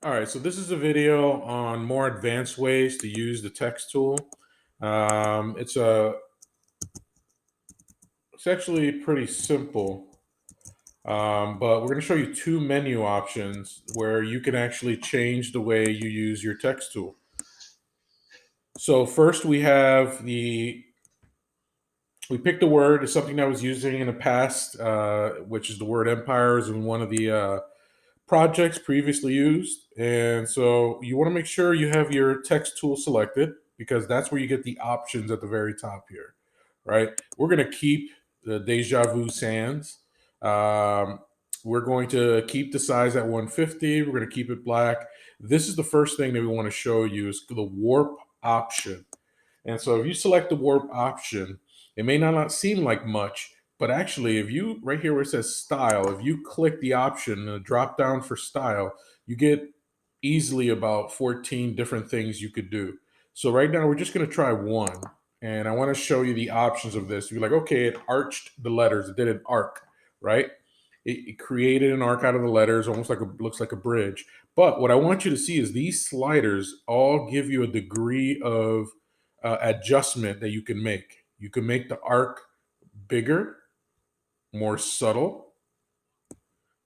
All right, so this is a video on more advanced ways to use the text tool. Um, it's a it's actually pretty simple, but we're going to show you two menu options where you can actually change the way you use your text tool. So first we have we picked a word. It's something that I was using in the past, which is the word empire is in one of the projects previously used. And so you want to make sure you have your text tool selected because that's where you get the options at the very top here, right? We're going to keep the Deja Vu Sans. Um, we're going to keep the size at 150. We're going to keep it black. This is the first thing that we want to show you is the warp option. And so if you select the warp option, it may not seem like much, but actually, if you right here where it says style, if you click the option and the drop down for style, you get easily about 14 different things you could do. So right now, we're just going to try one. And I want to show you the options of this. You're like, okay, it arched the letters. It did an arc, right? It created an arc out of the letters, almost like looks like a bridge. But what I want you to see is these sliders all give you a degree of adjustment that you can make. You can make the arc bigger, more subtle,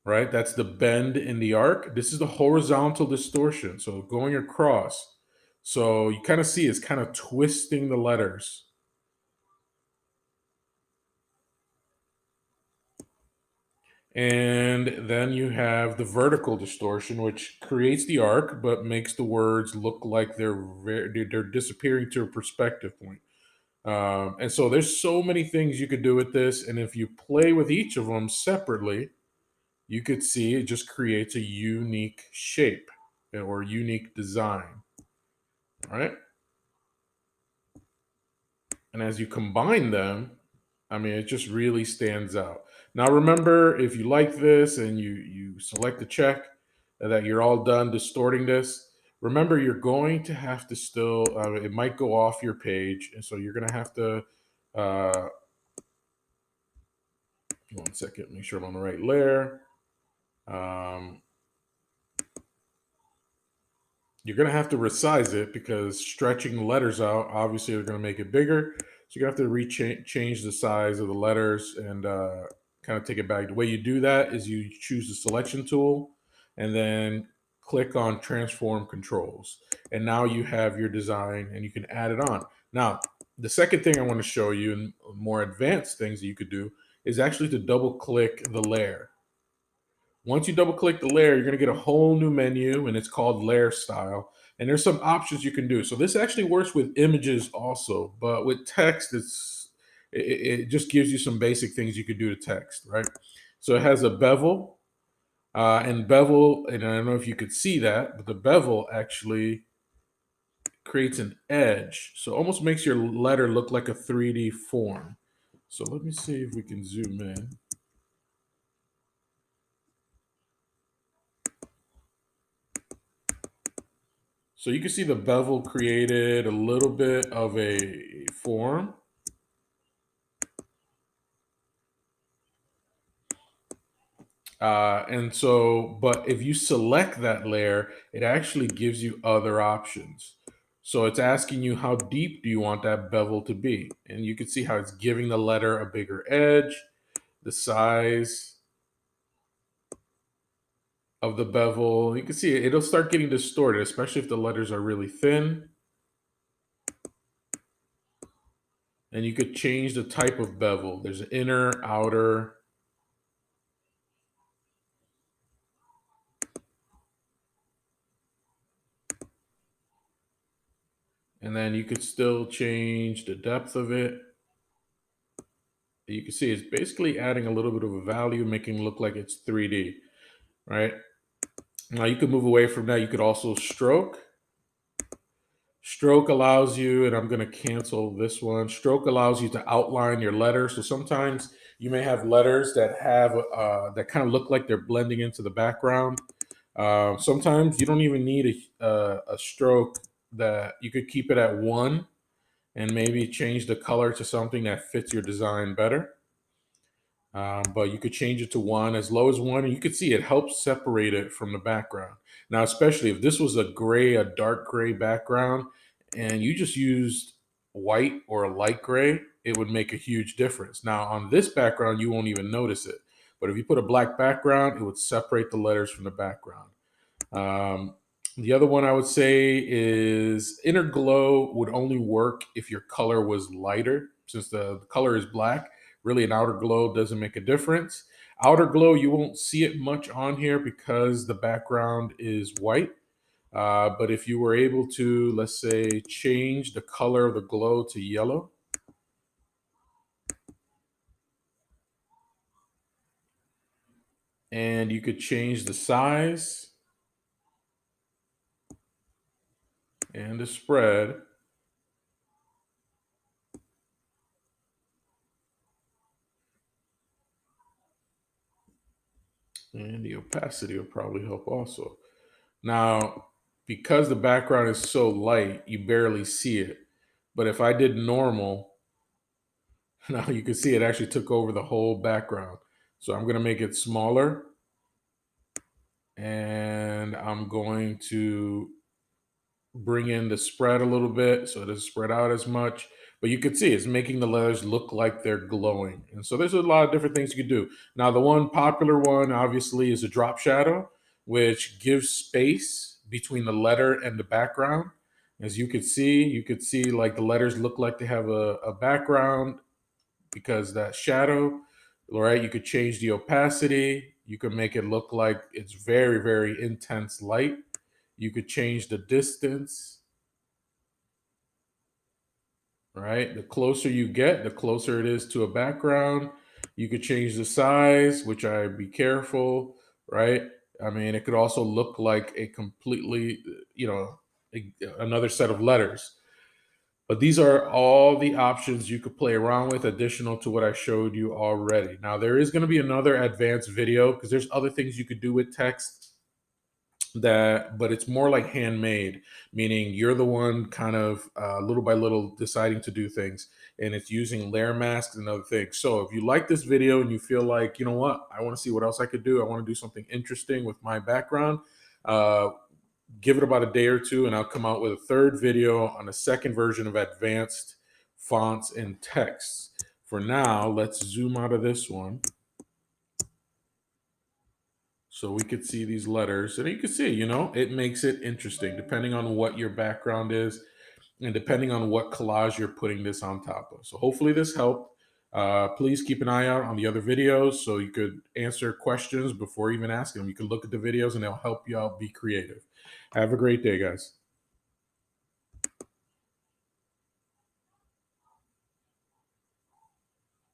right? That's the bend in the arc. This is the horizontal distortion. So going across. So you kind of see it's kind of twisting the letters. And then you have the vertical distortion, which creates the arc but makes the words look like they're disappearing to a perspective point. And so there's so many things you could do with this. And if you play with each of them separately, you could see it just creates a unique shape or unique design. All right. And as you combine them, I mean, it just really stands out. Now, remember, if you like this and you select the check that you're all done distorting this, remember you're going to have to still, it might go off your page. And so you're going to have to, uh, one second, make sure I'm on the right layer. Um, you're going to have to resize it because stretching the letters out, obviously, are going to make it bigger. So you're going to have to change the size of the letters and kind of take it back. The way you do that is you choose the selection tool and then click on transform controls. And now you have your design and you can add it on. Now, the second thing I want to show you and more advanced things that you could do is actually to double click the layer. Once you double click the layer, you're going to get a whole new menu and it's called layer style. And there's some options you can do. So this actually works with images also, but with text, it just gives you some basic things you could do to text, right? So it has a bevel and bevel, and I don't know if you could see that, but the bevel actually creates an edge. So it almost makes your letter look like a 3D form. So let me see if we can zoom in. So you can see the bevel created a little bit of a form. And so, but if you select that layer, it actually gives you other options. So it's asking you how deep do you want that bevel to be? And you can see how it's giving the letter a bigger edge, the size of the bevel. You can see it'll start getting distorted, especially if the letters are really thin. And you could change the type of bevel. There's inner, outer. And then you could still change the depth of it. You can see it's basically adding a little bit of a value, making it look like it's 3D, right? Now you can move away from that. You could also stroke. Stroke allows you, and I'm going to cancel this one. Stroke allows you to outline your letters. So sometimes you may have letters that have that kind of look like they're blending into the background. Sometimes you don't even need a stroke. That you could keep it at 1 and maybe change the color to something that fits your design better. But you could change it to 1, as low as 1, and you could see it helps separate it from the background. Now, especially if this was a dark gray background, and you just used white or a light gray, it would make a huge difference. Now, on this background, you won't even notice it. But if you put a black background, it would separate the letters from the background. Um, the other one I would say is inner glow would only work if your color was lighter. Since the color is black, really an outer glow doesn't make a difference. Outer glow, you won't see it much on here because the background is white. But if you were able to, let's say, change the color of the glow to yellow, and you could change the size and the spread, and the opacity will probably help also. Now, because the background is so light, you barely see it. But if I did normal, now you can see it actually took over the whole background. So I'm going to make it smaller, and I'm going to bring in the spread a little bit so it doesn't spread out as much. But you can see it's making the letters look like they're glowing. And so there's a lot of different things you can do. Now, the one popular one, obviously, is a drop shadow, which gives space between the letter and the background. As you could see like the letters look like they have a background because that shadow, right? You could change the opacity. You could make it look like it's very, very intense light. You could change the distance, right? The closer you get, the closer it is to a background. You could change the size, which I'd be careful, right? I mean, it could also look like a completely, another set of letters. But these are all the options you could play around with, additional to what I showed you already. Now, there is going to be another advanced video because there's other things you could do with text but it's more like handmade, meaning you're the one kind of little by little deciding to do things, and it's using layer masks and other things. So if you like this video and you feel like, you know what, I want to see what else I could do, I want to do something interesting with my background, uh, give it about a day or two and I'll come out with a third video on a second version of advanced fonts and texts. For now, let's zoom out of this one so we could see these letters, and you can see, it makes it interesting depending on what your background is and depending on what collage you're putting this on top of. So hopefully this helped. Please keep an eye out on the other videos so you could answer questions before even asking them. You can look at the videos and they'll help you out be creative. Have a great day, guys.